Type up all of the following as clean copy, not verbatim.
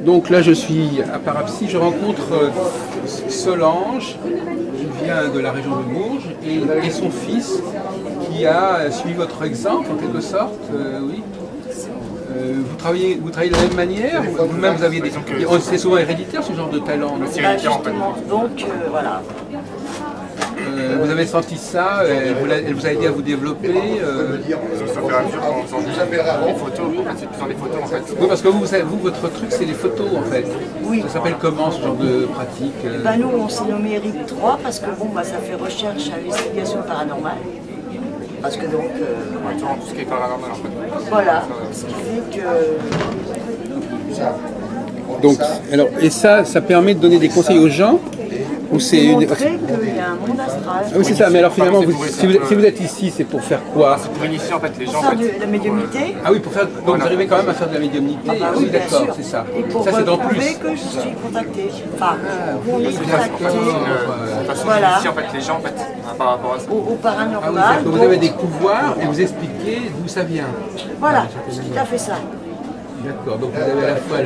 Donc là, je suis à Parapsy, je rencontre Solange, qui vient de la région de Bourges, et son fils, qui a suivi votre exemple, en quelque sorte, oui. Vous travaillez de la même manière? Vous-même, vous aviez des... C'est souvent héréditaire, ce genre de talent. Justement, donc voilà. Vous avez senti ça, elle vous a aidé à vous développer. Ça fait à mesure en faisant des photos, en fait, c'est plus dans les photos en fait. Oui, parce que vous, votre truc, c'est les photos en fait. Oui. Ça s'appelle comment ce genre de pratique? Nous, on s'est nommé Eric 3 parce que bon, ça fait recherche, investigation paranormale. Parce que donc. Tout ce qui est paranormal en fait. Voilà, ce qui fait que. Donc, alors, et ça permet de donner des conseils aux gens? Ou c'est montrer qu'il y a un monde astral. Ah oui, c'est ça, mais alors finalement, si vous êtes ici, c'est pour faire quoi? C'est pour initier en fait les gens. Pour faire de la médiumnité. Ah oui, pour faire. Donc vous arrivez quand même à faire de la médiumnité? Oui, d'accord, c'est ça. Et pour ça, c'est dans plus. prouver que je suis contactée. Enfin, on est contacté. Voilà. Initier en fait les gens en fait, par rapport à ça. Au paranormal. Ah oui, vous avez des pouvoirs et vous expliquez d'où ça vient. Voilà, c'est tout à fait ça. D'accord, donc vous avez à la fois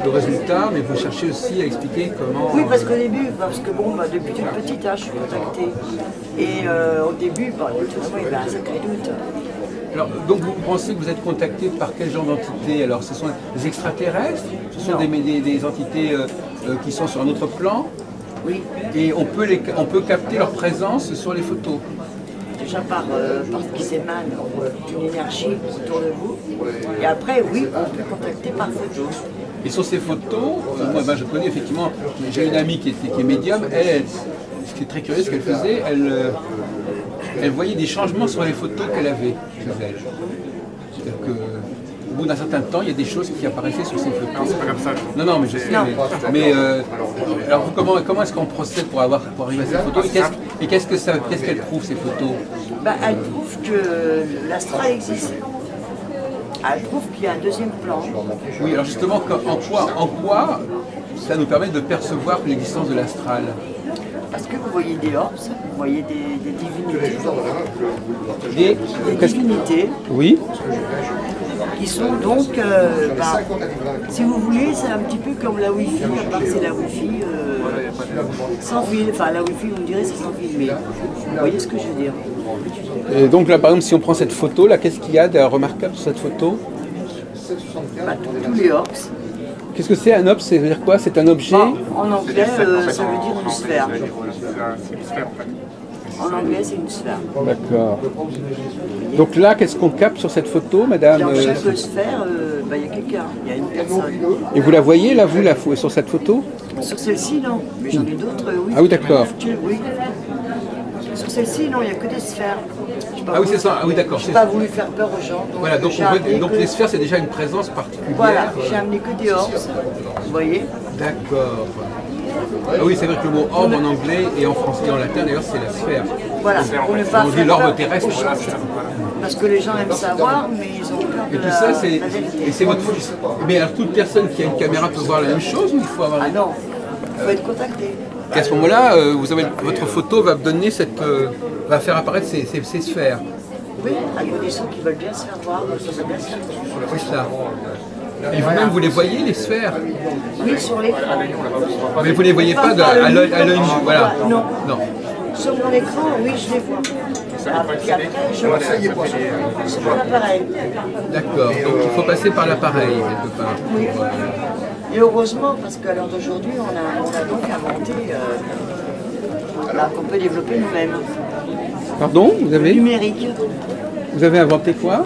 le résultat, mais vous cherchez aussi à expliquer comment... Oui, parce qu'au début, depuis toute petite, je suis contactée. Et au début, il y a un sacré doute. Alors, donc vous pensez que vous êtes contacté par quel genre d'entité? Alors, ce sont des extraterrestres? Ce sont des entités qui sont sur un autre plan? Oui. Et on peut capter leur présence sur les photos? Déjà par ce qui s'émane d'une énergie autour de vous. Et après, oui, on peut contacter par photo. Et sur ces photos, moi je connais effectivement, j'ai une amie qui est médium, elle, ce qui est très curieux, ce qu'elle faisait, elle voyait des changements sur les photos qu'elle avait chez elle. C'est-à-dire qu'au bout d'un certain temps, il y a des choses qui apparaissaient sur ces photos. Non, c'est pas comme ça. Non, mais je sais. Mais alors comment est-ce qu'on procède pour arriver à ces photos? Et qu'est-ce qu'elle prouve, ces photos? Elle prouve que l'astral existe. Elle prouve qu'il y a un deuxième plan. Oui, alors justement, en quoi ça nous permet de percevoir l'existence de l'astral? Parce que vous voyez des orbs, vous voyez des divinités. Des divinités. Oui. Qui sont donc, si vous voulez, c'est un petit peu comme la Wi-Fi, à part que c'est la Wi-Fi sans fil. Enfin, la Wi-Fi, vous me direz, c'est sans fil, mais vous voyez ce que je veux dire. Et donc là, par exemple, si on prend cette photo, là, qu'est-ce qu'il y a de remarquable sur cette photo? Tous les orbs. Qu'est-ce que c'est un obs? Ça veut dire quoi? C'est un objet? En anglais, ça veut dire une sphère. C'est une sphère en fait. En anglais, c'est une sphère. D'accord. Donc là, qu'est-ce qu'on capte sur cette photo, madame? Dans chaque sphère, il y a quelqu'un, il y a une personne. Et vous la voyez, là, vous, sur cette photo? Sur celle-ci, non. Mais j'en ai d'autres, oui. Ah oui, d'accord. Oui. Sur celle-ci, non, il n'y a que des sphères. Ah oui, c'est ça. Ah oui, d'accord. Je n'ai pas voulu faire peur aux gens. Voilà, donc les sphères, c'est déjà une présence particulière. Voilà, j'ai amené que des orbs, vous voyez. D'accord. Ah oui, c'est vrai que le mot orbe en anglais et en français et en latin, d'ailleurs, c'est la sphère. Voilà, pour ne pas on dit faire l'orbe peur terrestre. aux gens. Parce que les gens aiment savoir, mais ils ont peur de Et tout ça, c'est vérité. votre fils. Mais alors, toute personne qui a une caméra peut voir la même chose ou il faut avoir... Ah non, il faut être contacté. Et à ce moment-là, votre photo va donner va faire apparaître ces sphères. Oui, il y a des gens qui veulent bien se faire voir, qui veulent bien se faire voir. C'est ça. Et vous-même, vous les voyez, les sphères? Oui, sur l'écran. Mais vous ne les voyez pas à l'œil nu, voilà. Non. Non. Sur mon écran, oui, je les vois. Puis après, je vois sur mon appareil. D'accord. Donc il faut passer par l'appareil, quelque part. Oui. Et heureusement, parce qu'à l'heure d'aujourd'hui, on a donc inventé qu'on peut développer nous-mêmes. Pardon, vous Le avez inventé quoi?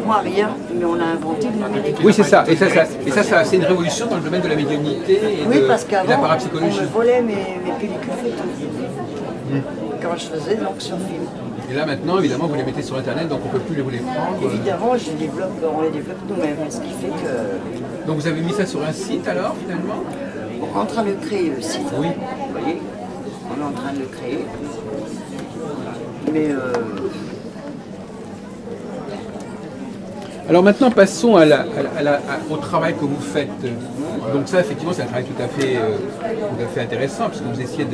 Moi, rien, mais on a inventé le numérique. Oui, c'est ça. Et ça c'est une révolution dans le domaine de la médiumnité et Oui, de parce la qu'avant, on parapsychologie. me volait mes pellicules photos. Quand je faisais donc sur film. Et là maintenant, évidemment, vous les mettez sur Internet, donc on ne peut plus vous les prendre. Évidemment, on les développe nous-mêmes, ce qui fait que... Donc vous avez mis ça sur un site alors, finalement? On est en train de créer le site. Oui. Vous voyez, on est en train de le créer. Mais... Alors maintenant, passons au travail que vous faites. Donc ça, effectivement, c'est un travail tout à fait intéressant, puisque vous essayez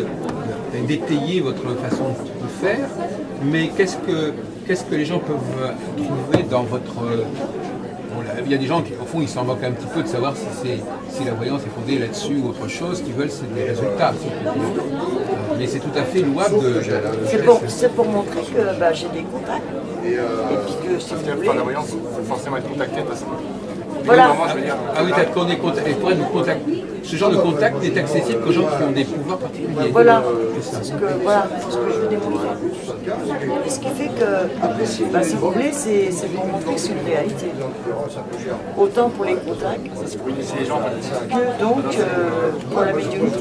d'étayer votre façon de faire. Mais qu'est-ce que les gens peuvent trouver dans il y a des gens qui, au fond, ils s'en moquent un petit peu de savoir si la voyance est fondée là-dessus ou autre chose. Ce qu'ils veulent, c'est des résultats. Mais c'est tout à fait louable de... C'est pour montrer que bah, j'ai des contacts. Et puis que si vous voulez... Pour la voyance, il faut forcément être contacté de toute façon. Voilà. Ah oui, qu'on est contacté. Ce genre de contact n'est accessible qu'aux gens qui ont des pouvoirs particuliers. Voilà, c'est ce que je veux démontrer. Et ce qui fait que, bah, si vous voulez, c'est pour montrer que c'est une réalité. Autant pour les contacts que donc pour la médiumnité.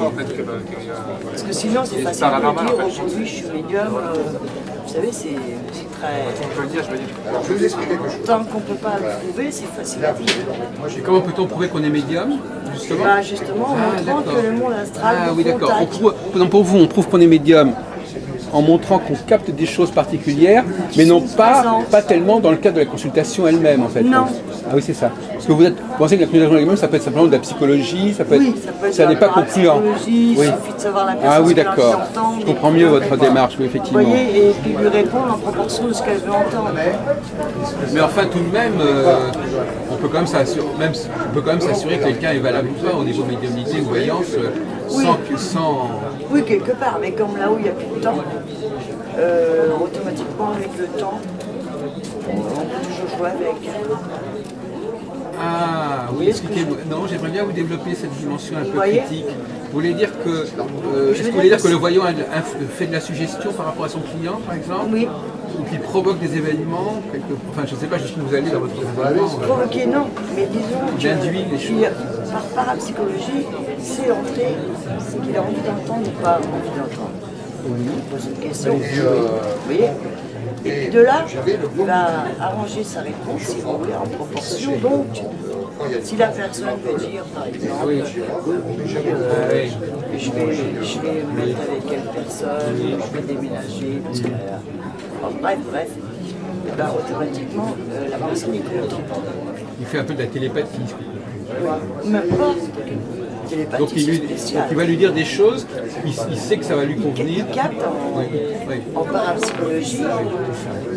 Parce que sinon, c'est facile de dire aujourd'hui je suis médium. Vous savez, c'est très... Tant qu'on ne peut pas le prouver, c'est facile à dire. Et comment peut-on prouver qu'on est médium, justement? Bah justement, en montrant que le monde astral oui, d'accord. Pour vous, on prouve qu'on est médium en montrant qu'on capte des choses particulières, mais non pas tellement dans le cadre de la consultation elle-même, en fait. Non. Ah oui, c'est ça. Parce que vous pensez que la consultation elle-même, ça peut être simplement de la psychologie, ça peut être... Oui, ça peut être ça n'est pas concluant. Oui. Il suffit de savoir la personne. Ah oui, d'accord. Je comprends mieux votre démarche, oui, effectivement. Vous voyez, et puis lui répondre en proportion de ce qu'elle veut entendre. Mais enfin, tout de même, on peut quand même s'assurer que quelqu'un est valable ou pas au niveau médiumnité ou voyance, sans... Oui, quelque part, mais comme là où il n'y a plus de temps, automatiquement avec le temps, on peut toujours jouer avec. Ah oui, expliquez-moi. Non, j'aimerais bien vous développer cette dimension un peu voyez critique. Vous voulez dire que, est-ce que vous voulez dire que le voyant fait de la suggestion par rapport à son client, par exemple? Oui. Ou qu'il provoque des événements, enfin je ne sais pas jusqu'où vous allez dans votre raisonnement. Provoquer, non, mais disons J'induis les choses. Par parapsychologie, c'est entrer, c'est qu'il a envie d'entendre ou pas envie d'entendre. Il pose une question. Vous voyez? Et puis de là, il va arranger sa réponse, si vous voulez, en proportion. Donc, si la personne veut dire, par exemple, je vais me mettre avec quelle personne, je vais déménager, parce que, bref, et ben, automatiquement, la personne est contente. Il fait un peu de la télépathie. Même pas. Donc il va lui dire des choses, il sait que ça va lui convenir. Il capte en parapsychologie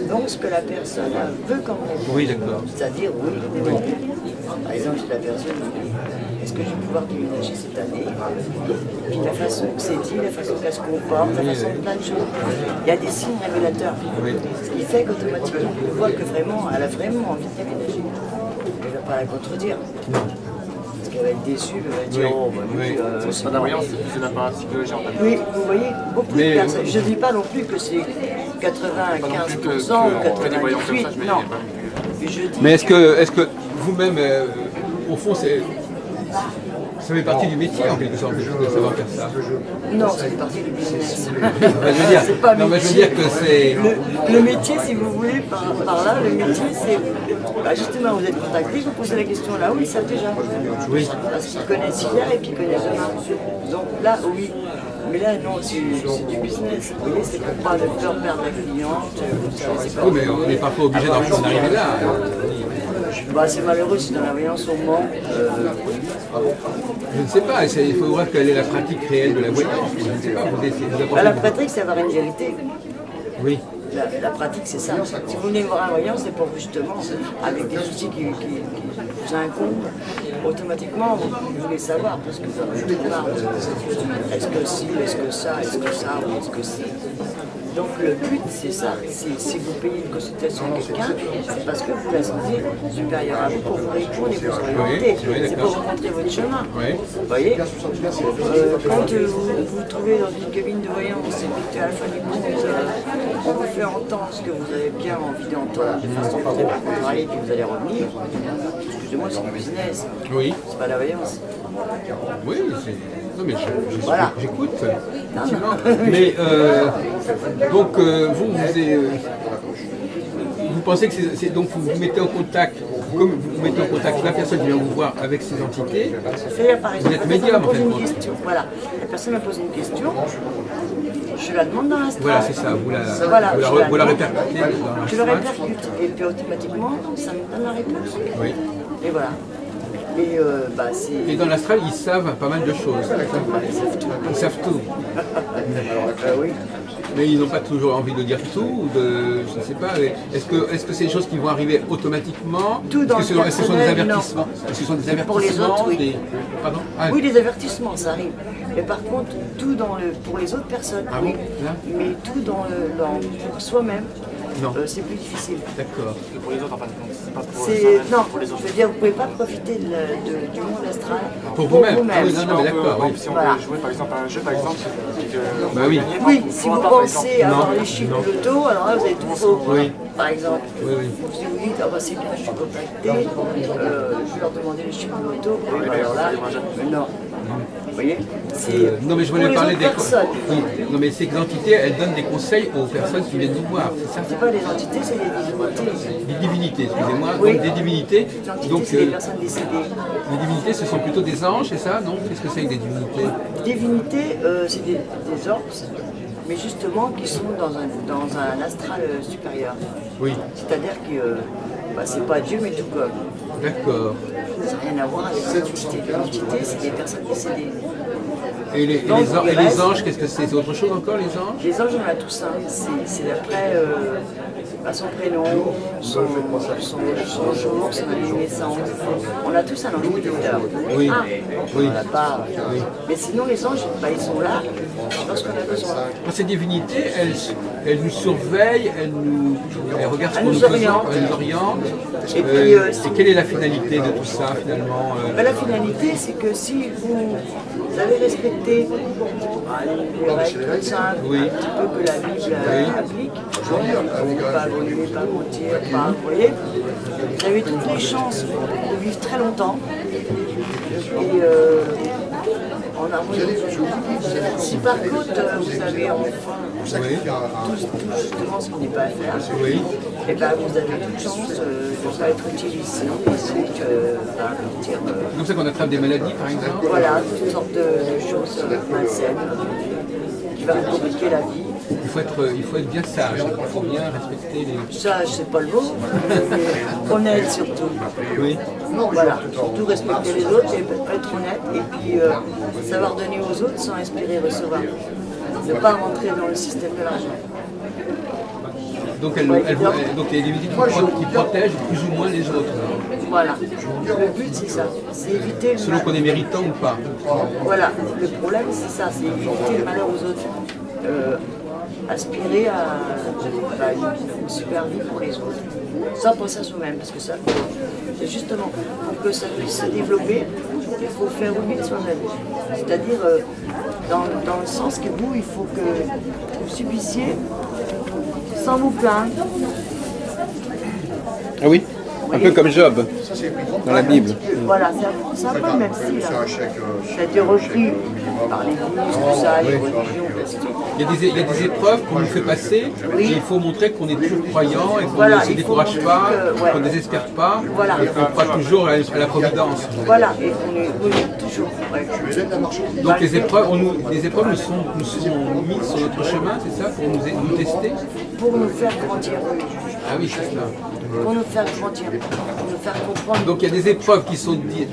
donc ce que la personne veut quand même. Oui, d'accord. C'est-à-dire, oui ou non. Par exemple, si la personne dit est-ce que je vais pouvoir déménager cette année? Puis la façon que c'est dit, la façon qu'elle se comporte, la façon de plein de choses. Il y a des signes révélateurs. Ce qui fait qu'automatiquement, on voit que vraiment, elle a vraiment envie de déménager. Elle ne va pas la contredire. Elle va être déçue, elle va dire oh, bah, c'est la voyance, c'est la parapsychologie en fait. Oui, vous voyez, beaucoup de personnes. Je ne dis pas non plus que c'est 95% ou 98%, non. Mais est-ce que vous-même, au fond, ça fait partie du métier en quelque sorte, de savoir faire ça? Non, ça fait partie du business. C'est pas métier. Je veux dire que c'est... Le métier, si vous voulez, par là, le métier, c'est... Bah justement, vous êtes contacté, vous posez la question là, oui, ils savent déjà. Oui. Parce qu'ils connaissent hier et puis ils connaissent demain. Donc là, oui. Mais là, non, c'est du business. Vous voyez, c'est pour pas de peur perdre la cliente. Oui, mais on n'est pas obligé d'en arriver là. Bah, c'est malheureux si dans la voyance on ment. Je ne sais pas, il faut voir quelle est la pratique réelle de la voyance. Je ne sais pas, bah, la pratique, c'est avoir une vérité. Oui. La pratique, c'est ça. Si vous venez voir un voyant, c'est pour justement, avec des outils qui vous incombent, automatiquement, vous voulez savoir, parce que vous avez une part de est-ce que si, est-ce que ça, ou est-ce que si. Donc le but, c'est ça. Si vous payez une consultation à quelqu'un, c'est parce que vous la sentez supérieure à vous pour vous répondre et vous orienter. C'est pour vous montrer votre chemin. Vous voyez, quand vous vous trouvez dans une cabine de voyance et puis que à la fin du compte, on vous fait entendre ce que vous avez bien envie d'entendre, de façon que vous allez travailler et puis vous allez revenir, excusez-moi, c'est du business. Oui. C'est pas la voyance. Oui, c'est... Non mais voilà. J'écoute, mais donc vous pensez que c'est donc vous mettez en contact, comme vous mettez en contact la personne qui vient vous voir avec ces entités, vous êtes médium en fait. Voilà, la personne me pose une question, je la demande dans l'astral. Voilà, c'est ça, vous la répercutez dans l'astral. Je le répercute, et puis automatiquement, ça me donne la réponse. Oui. Et voilà. Et dans l'astral, ils savent pas mal de choses. Ils savent tout. Oui. Mais ils n'ont pas toujours envie de dire tout, ou de, je ne sais pas. Est-ce que c'est des choses qui vont arriver automatiquement? Tout dans Est-ce le que ce sont des personnel, non. avertissements? Est-ce que ce sont des avertissements? Pour les autres, oui. Pardon? Ah, Oui, les avertissements, ça arrive. Mais par contre, tout pour les autres personnes, Ah oui. bon, là Mais tout pour soi-même, non. c'est plus difficile. D'accord. Et pour les autres, en fait, c'est pas pour Non, pour les autres. je veux dire, vous ne pouvez pas profiter du monde astral Pour vous-même. vous-même. Ah oui, non, mais d'accord. Oui. Si on Voilà. veut jouer par exemple à un jeu, par exemple, et que Bah oui. Oui, si vous pensez avoir Non, les chiffres non. de l'auto, alors là vous avez tout faux. Oui. Par exemple, Oui, oui. si vous dites, ah bah c'est bien, je suis contacté, je vais leur demander les chiffres de l'auto, oui, bah alors là, non. Vous voyez Non, mais je pour voulais les parler autres des. personnes. Oui. Non, mais ces entités, elles donnent des conseils aux personnes qui viennent nous voir. C'est ça? C'est pas des entités, c'est des divinités. Des divinités, excusez-moi. Oui. Donc des divinités. Les entités, Donc c'est des personnes décédées. les divinités, ce sont plutôt des anges, c'est ça? Non? Qu'est-ce que c'est que des divinités? Divinités, c'est des orbs, mais justement qui sont dans un astral supérieur. Oui. C'est-à-dire que c'est pas Dieu, mais tout comme. D'accord. Ça n'a rien à voir avec l'entité. L'entité, c'est des personnes décédées. Et les anges, qu'est-ce que c'est? C'est autre chose encore, les anges? Les anges, on a tous un. C'est d'après son prénom, son jour, son année de naissance. On a tous un ange protecteur. Oui. Oui. On n'a pas. Mais sinon, les anges, ils sont là lorsqu'on a besoin. Ces divinités, elles nous surveillent, elles regardent ce qu'on nous faisons, elles nous orientent. Et puis, et quelle est la finalité de tout ça, finalement? La finalité, c'est que si vous avez respecté les règles toutes simples, Oui. un petit peu que la Bible applique, pas voler, pas mentir, pas voyer, vous avez toutes les chances de vivre très longtemps. Et en harmonie. Si par contre vous avez enfin tout justement ce qui n'est pas à faire, Oui. et ben vous avez toute chance de ne pas être utile ici, et donc partir. C'est comme ça qu'on attrape des maladies, par exemple? Voilà, toutes sortes de choses malsaines qui vont compliquer la vie. Il faut être bien sage, il faut bien respecter les... Sage, c'est pas le mot, mais honnête surtout. Oui. Voilà, surtout respecter les autres et être honnête et puis savoir donner aux autres sans espérer recevoir. Ne pas rentrer dans le système de l'argent. Donc, donc il y a des divinités qui protègent plus ou moins les autres. Voilà, le but c'est ça, c'est éviter le Selon mal. qu'on est méritant ou pas. Voilà, le problème c'est ça, c'est éviter le malheur aux autres. Aspirer à une super vie pour les autres, sans penser à soi-même, parce que ça, c'est justement pour que ça puisse se développer, il faut faire oublier soi-même. C'est-à-dire, dans le sens que vous, il faut que vous subissiez sans vous plaindre. Ah oui? Un peu comme Job, dans la Bible. Voilà, c'est un peu le même style. Ça a été repris par l'Église, tout ça, les religions. Il y a des épreuves qu'on nous fait passer, et il faut montrer qu'on est toujours croyant et qu'on Voilà, ne se il faut décourage montrer pas, que, qu'on ne désespère pas, Voilà. et qu'on croit toujours à la providence. Voilà, et qu'on est toujours. Ouais. Donc les épreuves nous sont mises sur notre chemin, c'est ça, pour nous tester? Pour nous faire grandir. Ah oui, c'est ça. Pour nous faire grandir, pour nous faire comprendre. Donc il y a des épreuves qui sont dites,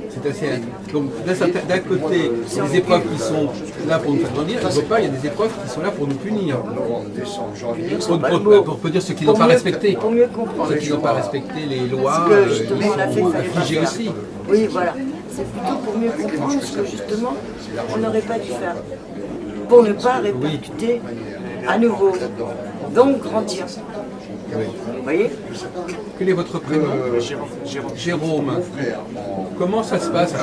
c'est assez. Donc d'un côté, des épreuves qui sont là pour nous faire grandir, et d'autre part, il y a des épreuves qui sont là pour nous punir. Pour dire ceux qui n'ont pas respecté. Pour mieux comprendre. Ceux qui n'ont pas respecté les lois, Ce que justement on a fait, ils sont il fallait pas affligés faire. aussi. Oui, voilà. C'est plutôt pour mieux comprendre ce que justement on n'aurait pas dû faire. Pour ne pas répercuter à nouveau. Donc grandir. Oui. Vous voyez? Quel est votre prénom? Jérôme. Comment ça se passe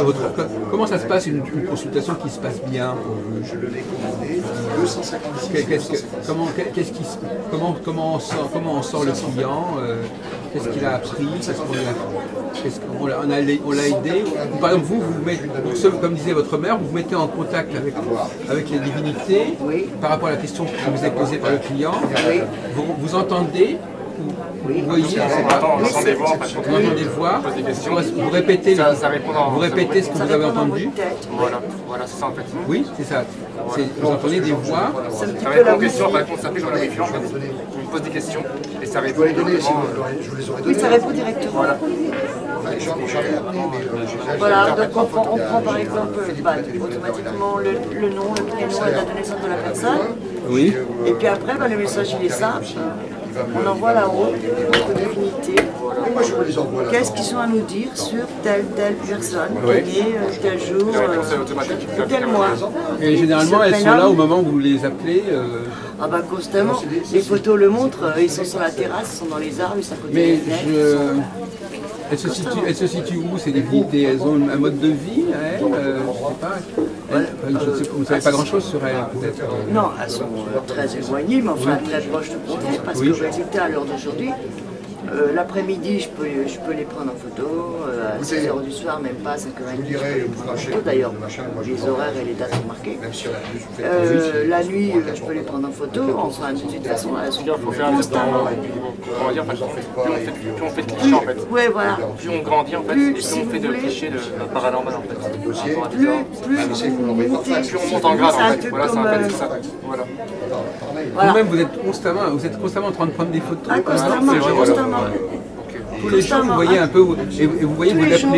comment ça se passe une consultation qui se passe bien pour vous? Comment on sort le client? Qu'est-ce qu'il a appris? On l'a aidé? Par exemple, vous mettez, comme disait votre mère, vous vous mettez en contact avec les divinités par rapport à la question qui vous est posée par le client. Vous entendez? Vous voyez, je sais pas. On entend des voix, en fait, Vous entendez des voix, pose des questions. vous répétez, Ça répond vous répétez ce que vous avez entendu. Voilà, c'est ça en fait. Oui, c'est ça. Vous entendez des voix. C'est un petit Ça peu répond la aux questions, musique. par contre, ça fait dans la réunion, en fait. On me pose des questions et ça répond directement. Oui, ça répond directement. Voilà. Voilà, donc on prend par exemple automatiquement le nom, le prénom et la date de naissance de la personne. Oui. Et puis après, le message il est simple. On envoie là-haut notre divinité. Qu'est-ce qu'ils ont à nous dire sur telle personne qui est née tel jour, tel mois. Et généralement, elles sont là au moment où vous les appelez. Ah bah constamment. Les photos le montrent. Ils sont sur la terrasse, ils sont dans les arbres, ils sont à côté des fenêtres. Elles se situent où ces divinités? Elles ont un mode de vie, elles je sais pas. Vous ne savez pas grand-chose sur elles, peut-être? Non, elles sont très éloignées, mais enfin très proches de portée, parce que résultat, à l'heure d'aujourd'hui, l'après-midi, je peux les prendre en photo, à 6h du soir, même pas à 5h30, je peux les prendre en photo. D'ailleurs, les horaires et les dates sont marquées. La nuit, je peux les prendre en photo. Enfin, de toute façon, elles sont constamment. On va dire, plus on fait de clichés en fait. Ouais, voilà. Plus on grandit en fait, et plus on fait de clichés de paranormal en fait. Plus on monte en grade en fait. Voilà, c'est un peu ça. Voilà. Vous-même, vous êtes constamment en train de prendre des photos. Ah, constamment. Tous les jours, vous voyez un peu, et vous voyez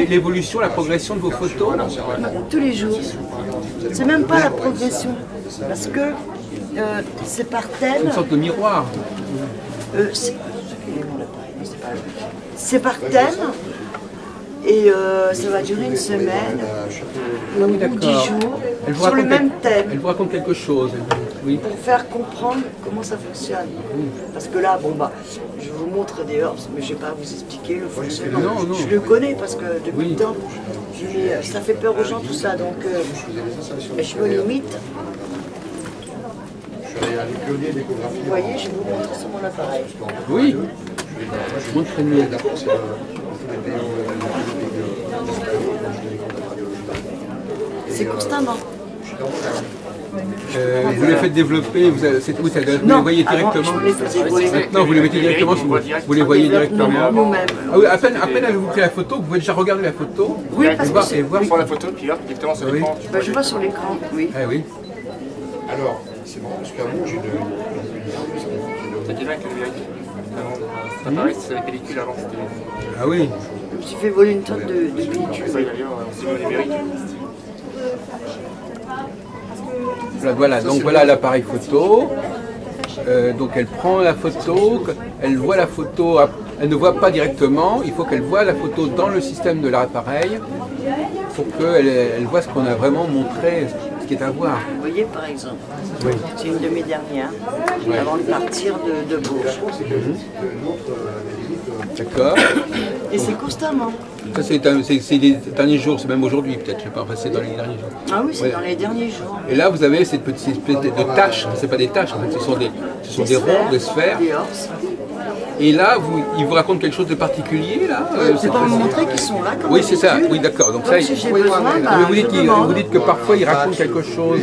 l'évolution, la progression de vos photos. Tous les jours. C'est même pas la progression, parce que c'est par thème. Une sorte de miroir. C'est par thème. Et ça va durer une semaine, ou 10 jours, sur le même thème. Elle vous raconte quelque chose. Oui. Pour faire comprendre comment ça fonctionne. Parce que là, je vous montre des herbes, mais je ne vais pas vous expliquer le fonctionnement. Non. Je le connais parce que depuis le temps, ça fait peur aux gens tout ça, donc je me limite. Vous voyez, je vais vous montrer sur mon appareil. Oui. Montrez-nous. C'est constamment. Vous les faites développer, vous les voyez directement. Maintenant, vous les mettez directement, vous les voyez directement. Nous-mêmes. Ah oui, à peine avez-vous pris la photo, vous pouvez déjà regarder la photo. Oui, parce que et voir sur la photo, puis là, directement sur l'écran. Je vois sur l'écran, oui. Ah oui. Alors, c'est bon, parce qu'avant, j'ai de... C'est quelqu'un avec le numérique. Ça paraît, c'est la pellicule avant, c'était... Ah oui. Je me suis fait voler une tonne de pellicule. Ça y est, on s'est mis au numérique. Voilà, donc voilà l'appareil photo. Donc elle prend la photo, elle voit la photo, elle ne voit pas directement, il faut qu'elle voit la photo dans le système de l'appareil pour qu'elle voit ce qu'on a vraiment montré, ce qui est à voir. Vous voyez par exemple, c'est une de mes dernières, avant de partir de Bourges. D'accord. Et c'est constamment. Ça c'est les derniers jours, c'est même aujourd'hui peut-être, je sais pas, enfin c'est dans les derniers jours. Ah oui, c'est dans les derniers jours. Et là vous avez cette petite espèce de taches, c'est pas des taches en fait, ce sont des ronds, des sphères. Des orses. Et là, il vous raconte quelque chose de particulier là C'est pour vous montrer qu'ils sont là comme oui, c'est ça, d'habitude. oui d'accord. Donc Donc, ça, si j'ai besoin, vous dites que parfois il raconte quelque chose.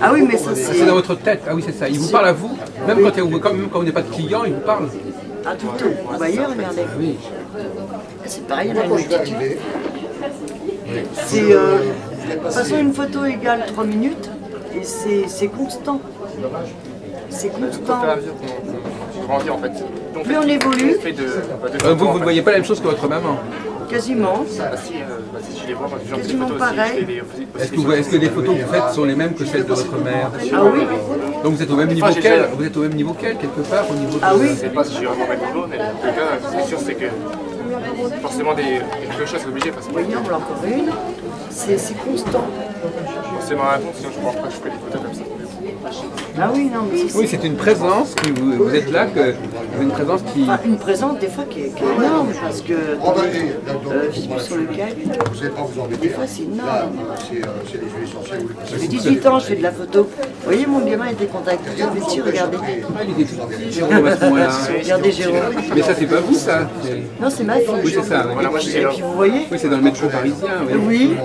Ah oui, mais ça C'est dans votre tête, ah oui c'est ça. Il vous parle à vous, même quand vous n'êtes pas de client, il vous parle. Ah tout le temps. Vous voyez, regardez. Oui. C'est pareil, il y en a une multitude. C'est de toute façon une photo égale 3 minutes et c'est constant. C'est constant. On grandit en fait. Plus on évolue, Vous ne voyez pas la même chose que votre maman. quasiment. Si je les vois, moi, j'ai Quasiment des photos aussi. Est-ce pareil. que les photos que vous faites sont les mêmes que celles de votre mère? Ah oui. Donc vous êtes au même niveau qu'elle, vous êtes au même niveau qu'elle quelque part au niveau de... Ah oui. Je ne sais pas si je suis vraiment au même niveau, mais en tout cas, ce qui est sûr, c'est que forcément des clochettes sont obligées parce que Vous voyez, on l'a encore une. C'est constant. forcément un bon, sinon je pense pas que je ferais des photos comme ça. Ah oui, non, mais Oui, c'est une présence qui vous êtes là, une présence qui... une présence des fois qui est énorme parce que je sais plus sur lequel. Vous n'allez pas vous embêter. Des fois c'est énorme. C'est des huiles essentielles. J'ai 18 ans, je fais de la photo. Vous voyez, mon gamin était contacté tout petit, regardez. Ah, il était tout petit, Jérôme, à ce moment-là. Regardez Jérôme. Mais ça, c'est pas vous, ça. Non, c'est ma fille. Oui, c'est ça. Oui. Et puis vous voyez, Oui, c'est dans le métro parisien. Oui. oui,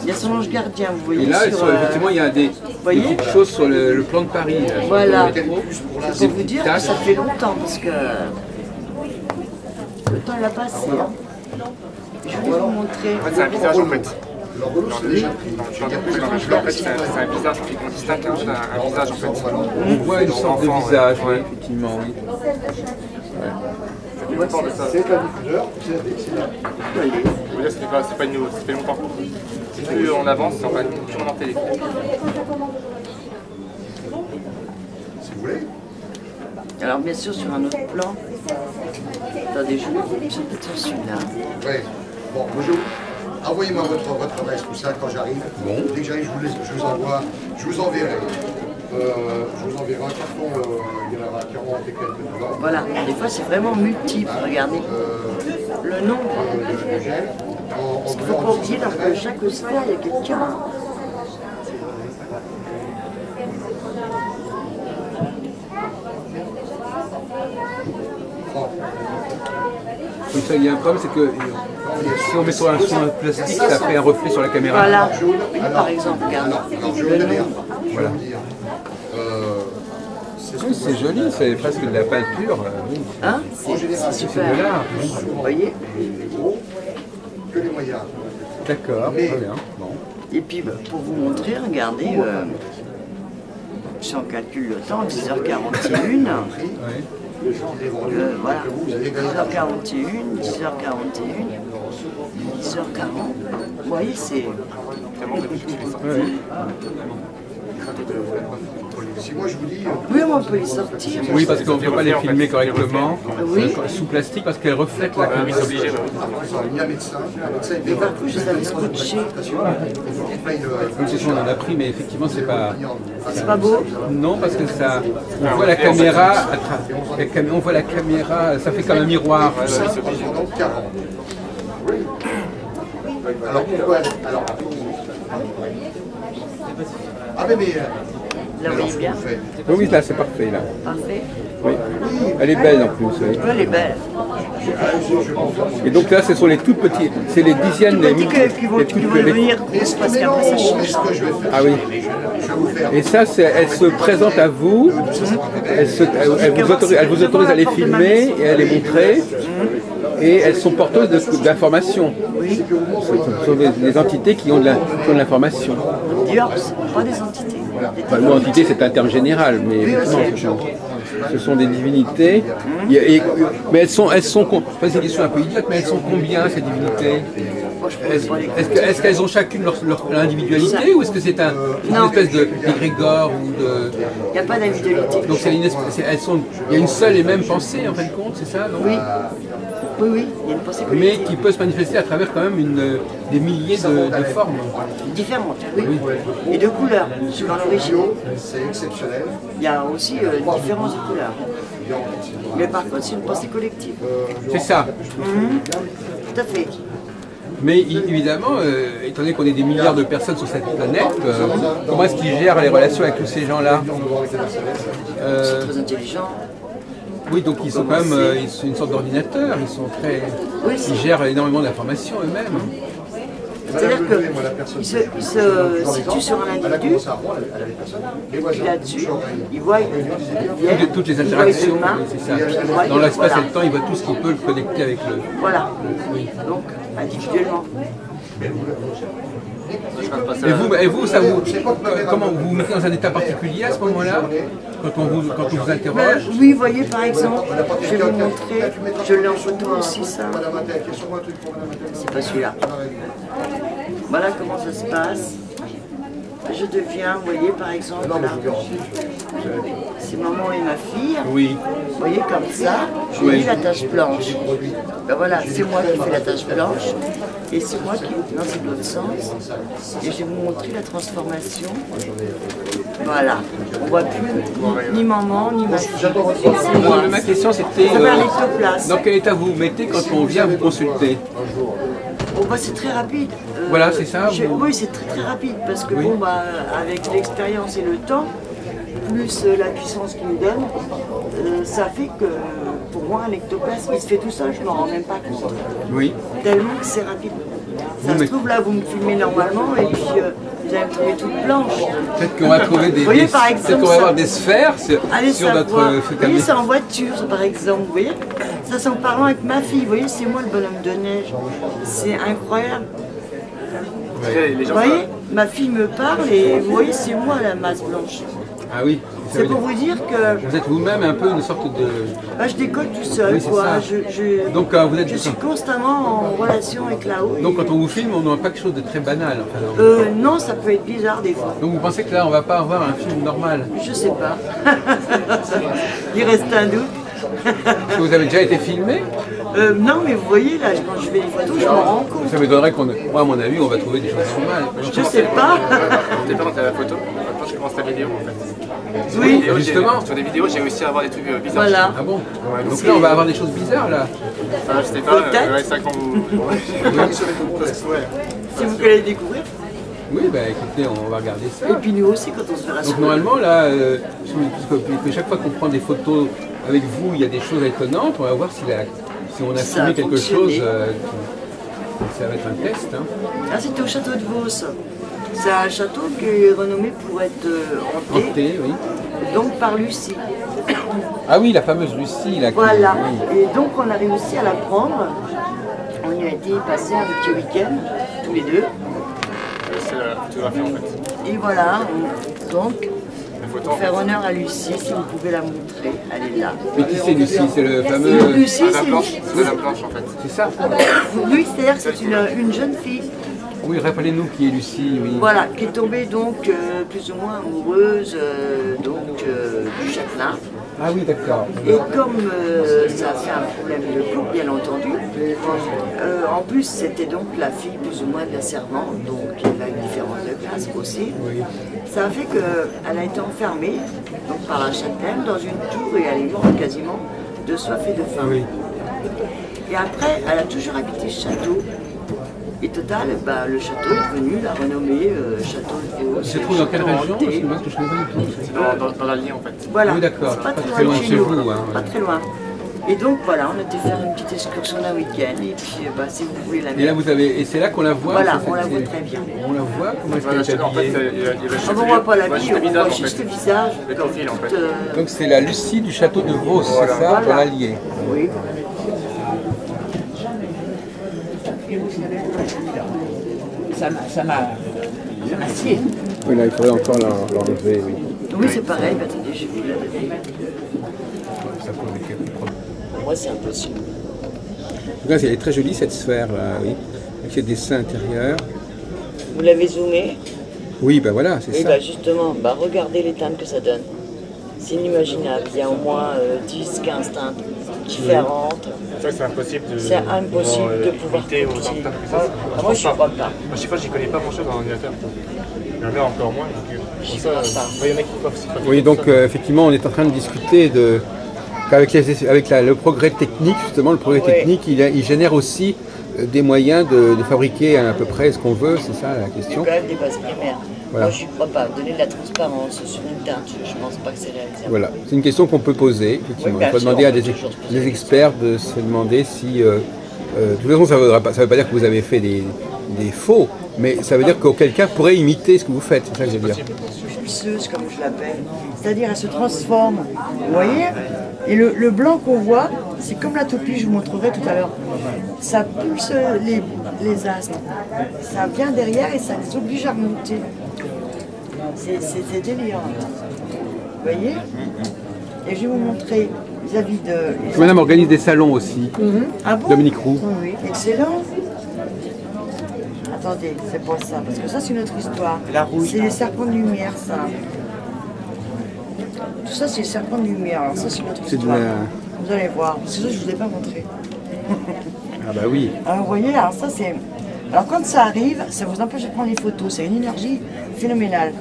il y a son ange gardien, vous voyez. Et là, sur, effectivement, il y a des petites choses sur le plan de Paris. Là, sur voilà. le métro. Pour vous dire que ça fait longtemps parce que le temps l'a passé. Hein. Je voulais vous montrer. En fait, c'est un visage en fait. En fait, c'est un visage qu'on distingue un visage en fait. On voit une sorte de visage, oui, effectivement, oui. Ça fait longtemps de ça. C'est un diffuseur, c'est là. Je veux dire, c'est pas nouveau, ça fait longtemps. Plus on avance, enfin, plus on en fait. voulez. Alors bien sûr sur un autre plan. Attendez, je vais vous dire sur celui-là. Ouais. Bon, bonjour. Envoyez-moi votre adresse, tout ça, quand j'arrive. Bon. Dès que j'arrive, je vous envoie, je vous enverrai. Je vous enverrai un carton, il y en aura 40 et quelques dedans. Voilà, des fois c'est vraiment multiple, regardez. Le nombre. De gel. Parce qu'il ne faut pas oublier dans chaque sphère, il y a quelqu'un. Comme ça, il y a un problème, c'est que si on met sur un plastique, ça fait un reflet sur la caméra. Voilà, oui, par exemple, regarde. Alors, je vais vous dire. Voilà. Oui, c'est joli, c'est presque de la peinture. Oui. Hein? C'est super. de l'art, oui. Vous voyez? Que les moyens. D'accord, très bien. Bon. Et puis bah, pour vous montrer, regardez, si on calcule le temps, 10h41. Ouais. Voilà, 10h41, 10h41, 10h40. Vous voyez, c'est... Ouais. Si moi je vous dis, Oui, on peut les sortir. Oui, parce qu'on ne peut pas les filmer correctement Oui. sous plastique parce qu'elles reflètent la caméra. C'est obligé. il y a un médecin, Mais par contre, je les avais scotchés. Oui, c'est sûr, on en a pris, mais effectivement, c'est pas... C'est pas beau? Non, parce que ça... On voit la caméra, on voit la caméra, ça fait comme un miroir. pendant 40. Alors pourquoi alors, ah mais Là, vous voyez bien? vous faites Oui, oui, là, c'est parfait, là. Parfait. Oui. Elle est belle, en plus. Oui. Elle est belle. Et donc là, ce sont les tout petits, c'est les dixièmes, les Petit que, qui vont les- devenir parce qu'après ça change. ce que je vais faire, Ah oui. je vais vous faire Et ça, elle se présente à vous, elle vous autorise à les filmer et à les montrer, et elles sont porteuses d'informations. Oui. Ce sont des entités qui ont de l'information. Diops, pas des entités. Enfin, le mot entité, c'est un terme général, mais effectivement, ce sont des divinités. Mais elles sont enfin, c'est une question un peu idiote, mais elles sont combien, ces divinités? Moi, je pourrais pas les Est-ce qu'elles ont chacune leur individualité, ou est-ce que c'est une espèce d'égrégore ou de... Il n'y a pas d'individualité. Donc il y a une seule et même pensée en fin de compte, c'est ça, non? Oui. Oui, oui, il y a une pensée Mais collective. qui peut se manifester à travers quand même des milliers de formes. Différentes, oui. Et de couleurs, suivant l'origine. c'est exceptionnel. Il y a aussi une différence de couleurs. Mais par contre, c'est une pensée collective. C'est ça. Tout à fait. Mais évidemment, étant donné qu'on est des milliards de personnes sur cette planète, comment est-ce qu'ils gèrent les relations avec tous ces gens-là? C'est très intelligent. Oui, donc ils sont quand même ils sont une sorte d'ordinateur, ils gèrent énormément d'informations eux-mêmes. C'est-à-dire qu'ils se situent sur un individu, et puis là-dessus, ils voient Toutes les interactions, humains, oui, c'est ça. Dans l'espace et le temps, ils voient tout ce qui peut le connecter avec le... Voilà. Donc, individuellement. Et vous, ça vous, comment vous vous mettez dans un état particulier à ce moment-là, quand on vous interroge? Oui, vous voyez, par exemple, je vais vous montrer, je l'ai en photo aussi, ça. C'est pas celui-là. Voilà comment ça se passe. Je deviens, vous voyez, par exemple, là, c'est maman et ma fille. Oui. Vous voyez, comme ça, je Oui. lis la tache blanche. Ben voilà, c'est moi qui fais la tache blanche. Et c'est moi qui... Non, c'est l'autre sens. Et je vais vous montrer la transformation. Voilà. On voit plus ni maman, ni ma fille. C'est moi. Ma question c'était, Ça va à l'ectoplasme. dans quel état vous vous mettez quand on vient vous consulter? Bon, bah, c'est très rapide. Voilà, c'est ça, vous- Oui, c'est très rapide parce que Oui. bon, bah, avec l'expérience et le temps, plus la puissance qu'il nous donne, ça fait que pour moi, l'ectoplasme, il se fait tout seul, je m'en rends même pas compte. Oui. Tellement que c'est rapide. Ça mais- se trouve, là, vous me filmez normalement et puis vous allez me trouver toute blanche. Peut-être qu'on va trouver Vous voyez, par exemple, peut-être qu'on va avoir ça- des sphères Allez sur savoir. notre Vous voyez, c'est en voiture, par exemple, vous voyez. Ça, c'est en parlant avec ma fille, vous voyez, c'est moi le bonhomme de neige. C'est incroyable. Les Vous gens, voyez, ma fille me parle et vous voyez, c'est moi la masse blanche. Ah oui, C'est pour vous dire que Vous êtes vous-même un peu une sorte de... je décolle tout seul, Oui, c'est quoi. ça. Donc, vous êtes... Je suis constamment en relation avec là-haut. Donc quand on vous filme, on n'a pas quelque chose de très banal. Enfin, Non, ça peut être bizarre des fois. donc vous pensez que là, on va pas avoir un film normal? Je sais pas. Il reste un doute. Est-ce que vous avez déjà été filmé? Non, mais vous voyez, là, quand je fais des photos, je m'en rends compte. Ça m'étonnerait qu'on... Moi, à mon avis, on va trouver des choses normales. Je sais pas. T'es pas dans ta photo, maintenant je commence ta vidéo en fait. Oui, Justement. Sur des vidéos, j'ai réussi à avoir des trucs bizarres. voilà. Ah bon? Donc là, on va avoir des choses bizarres, là. Enfin, je sais pas, Peut-être. ouais, ça quand vous... Si vous voulez découvrir. Oui, bah écoutez, on va regarder ça. Et puis nous aussi, quand on se verra Donc sur normalement, là, chaque fois qu'on prend des photos avec vous, il y a des choses étonnantes. On va voir si on a Ça a filmé quelque fonctionné. chose. Ça va être un test. Hein. Ah, c'était au château de Vos. C'est un château qui est renommé pour être hanté, Hanté, oui. donc par Lucie. Ah oui, la fameuse Lucie, là. Voilà. Oui. Et donc on a réussi à la prendre. On y a été passer un petit week-end, tous les deux. C'est la photographie en fait. Et voilà, donc, La photo pour en fait. faire honneur à Lucie, si vous pouvez la montrer, elle est là. Mais qui c'est Lucie? C'est le fameux... Lucie, Madame c'est Blanche, c'est Madame Blanche en fait. C'est ça? oui, c'est-à-dire que c'est une jeune fille, Oui, rappelez-nous qui est Lucie, oui. voilà, qui est tombée donc plus ou moins amoureuse du châtelain. Ah oui, d'accord. Et comme ça a fait un problème de couple, bien entendu, en plus c'était donc la fille plus ou moins de la servante, donc il y avait une différence de classe aussi. Oui. Ça a fait qu'elle a été enfermée donc, par la châtelaine dans une tour et elle est morte quasiment de soif et de faim. Oui. Et après, elle a toujours habité ce château. Et total, le château est devenu la renommée château de Vos. Il se trouve dans quelle château région? hanté. Parce que moi, je ne connais pas du tout. Dans l'Allier en fait. Voilà, Oui, d'accord. c'est pas, Pas très très loin loin de de chez chez nous, vous, hein, pas ouais. très loin. Et donc voilà, on était faire une petite excursion d'un week-end et puis si vous voulez la Et là, vous avez... Et c'est là qu'on la voit? Voilà, c'est- on la c'est- voit très bien. On la voit? Comment est-ce Voilà, qu'elle est en fait, habillée? il y a le Ah bon, on voit pas la vie, juste le on voit visage en juste fait. le visage. Le profil en fait. Donc c'est la Lucie du château de Vos, c'est ça, Voilà. dans l'Allier. Oui. Ça m'a scié. Oui, là, il faudrait encore l'enlever, oui. Oui, c'est pareil, attendez, je vais la donner. Ça pose des quelques problèmes. Pour moi, c'est impossible. En tout cas, elle est très jolie, cette sphère, là, oui. Avec ses dessins intérieurs. Vous l'avez zoomé? Oui, ben voilà, c'est Et ça. justement, regardez les teintes que ça donne. C'est inimaginable, il y a au moins 10-15 teintes différentes. C'est vrai que c'est impossible de... C'est impossible de pouvoir imiter copier. autant de temps que Ah, ça. moi, je ne crois pas. Moi, je sais pas, j'y connais pas grand chose en ordinateur. Il y en a encore moins. Donc, J'y pour ça, crois pas. il y en a qui peuvent aussi pas Oui, faire donc ça. effectivement, on est en train de discuter de qu'avec le progrès technique, justement, le progrès Ouais. technique, il génère aussi des moyens de fabriquer à peu près ce qu'on veut, c'est ça la C'est question. quand même des bases primaires. Voilà. Moi, je ne crois pas. Donner de la transparence sur une teinte, je ne pense pas que c'est réalisable. Voilà, c'est une question qu'on peut poser, effectivement. Oui, Il faut bien sûr, demander à on peut toujours se poser des la experts de se demander si... de toute façon, ça ne veut pas dire que vous avez fait des faux, mais ça veut dire qu'auquel cas pourrait imiter ce que vous faites, c'est ça que je veux dire. Pulseuse, comme je l'appelle. C'est-à-dire, elle se transforme. Vous voyez? Et le blanc qu'on voit, c'est comme la toupie, je vous montrerai tout à l'heure. Ça pulse les astres. Ça vient derrière et ça les oblige à remonter. C'est délire. Vous voyez? Et je vais vous montrer vis-à-vis de... Madame organise des salons aussi, Ah bon? Dominique Roux. Oui, oui. Excellent. Attendez, c'est pas ça, parce que ça c'est une autre histoire. C'est les serpents de lumière, ça. Tout ça c'est les serpents de lumière, alors ça c'est une autre C'est de histoire. la- Vous allez voir, parce que ça je vous ai pas montré. Ah bah oui. Alors vous voyez, alors ça c'est... Alors quand ça arrive, ça vous empêche de prendre les photos, c'est une énergie phénoménale.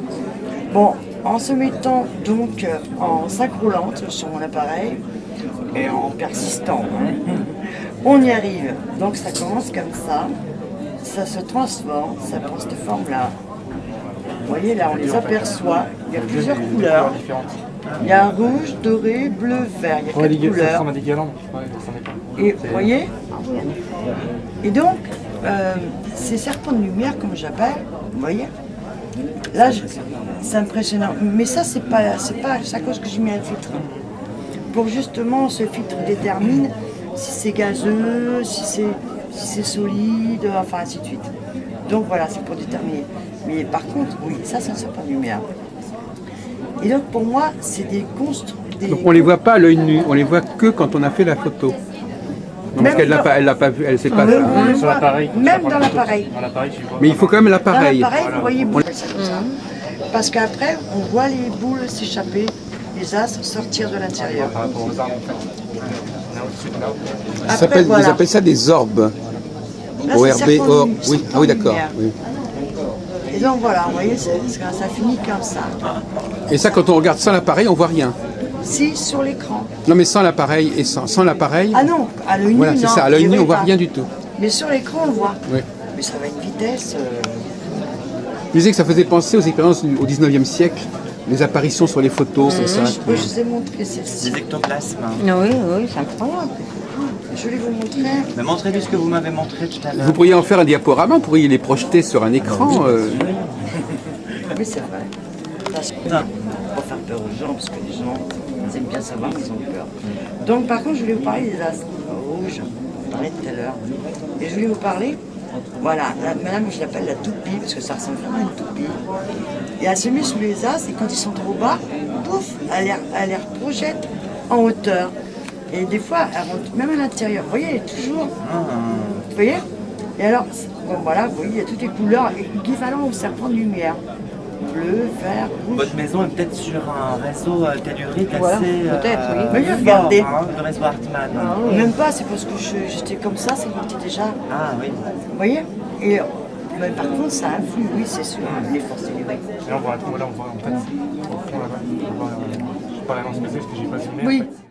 Bon, en se mettant donc en synchroulante sur mon appareil, et en persistant, on y arrive. Donc ça commence comme ça se transforme, ça prend cette forme-là. Vous voyez là, on les aperçoit, il y a plusieurs couleurs. Il y a rouge, doré, bleu, vert, il y a quatre couleurs. Ça ressemble à des guirlandes. Ouais, ça n'est pas. Et vous voyez? Et donc, ces serpents de lumière, comme j'appelle, vous voyez? Là, c'est impressionnant. Mais ça, c'est pas à cause que j'ai mis un filtre. Pour justement, ce filtre détermine si c'est gazeux, si c'est solide, enfin ainsi de suite. Donc voilà, c'est pour déterminer. Mais par contre, oui, ça, c'est un serpent de lumière. Et donc pour moi, c'est des constructions. Donc on les voit pas à l'œil nu, on les voit que quand on a fait la photo. Non, parce qu'elle l'a pas vu, elle sait pas ça. On le Sur voit, l'appareil. même dans l'appareil. Dans l'appareil, tu vois. Mais il faut quand même Dans l'appareil. l'appareil, vous voyez beaucoup ça. Parce qu'après, on voit les boules s'échapper, les as sortir de l'intérieur. Par rapport aux arbres, en fait. On est au-dessus de là. Après, Ils voilà. appellent ça des orbes. Là, ORB, c'est cercle or, nu, oui, c'est ah oui comme d'accord. lumière. Oui. Et donc voilà, vous voyez, ça finit comme ça. Et ça, quand on regarde sans l'appareil, on voit rien. Si, sur l'écran. Non, mais sans l'appareil et sans l'appareil. Ah non, à l'œil nu, Voilà, c'est non, ça. À l'œil je nu, on dirais voit pas. rien du tout. Mais sur l'écran, on le voit. Oui. Mais ça va à une vitesse. Je disais que ça faisait penser aux expériences au 19e siècle, les apparitions sur les photos. C'est ça. Je vous ai montré celle-ci. Des ectoplasmes. Oui, oui, c'est incroyable. Je vais vous montrer. Mais montrez-lui ce que vous m'avez montré tout à l'heure. Vous pourriez en faire un diaporama, vous pourriez les projeter sur un écran. Oui, c'est vrai. Parce que, pour faire peur aux gens, parce que les gens ils aiment bien savoir qu'ils ont peur. Donc, par contre, je voulais vous parler des as rouges. On parlait tout à l'heure. Et je voulais vous parler, voilà, madame, je l'appelle la toupie, parce que ça ressemble vraiment à une toupie. Et elle se met sous les as, et quand ils sont trop bas, pouf, elle les projette en hauteur. Et des fois, elle rentre même à l'intérieur. Vous voyez, elle est toujours. Vous voyez? Et alors, bon, voilà, vous voyez, il y a toutes les couleurs équivalentes au serpent de lumière. Bleu, vert, rouge. Votre maison est peut-être sur un réseau tellurique Voilà, assez peut-être, oui. fort, Mais regardez. hein, le réseau Hartmann. Même pas, c'est parce que j'étais comme ça, c'est qu'il était déjà. Ah oui. Vous voyez? Et mais par contre, ça influe, oui, c'est sûr, les forces telluriques. Et là, on voit en fait, au fond là-bas, on voit, je sais pas l'annonce que c'est parce que j'ai pas zoomé. Oui. En fait.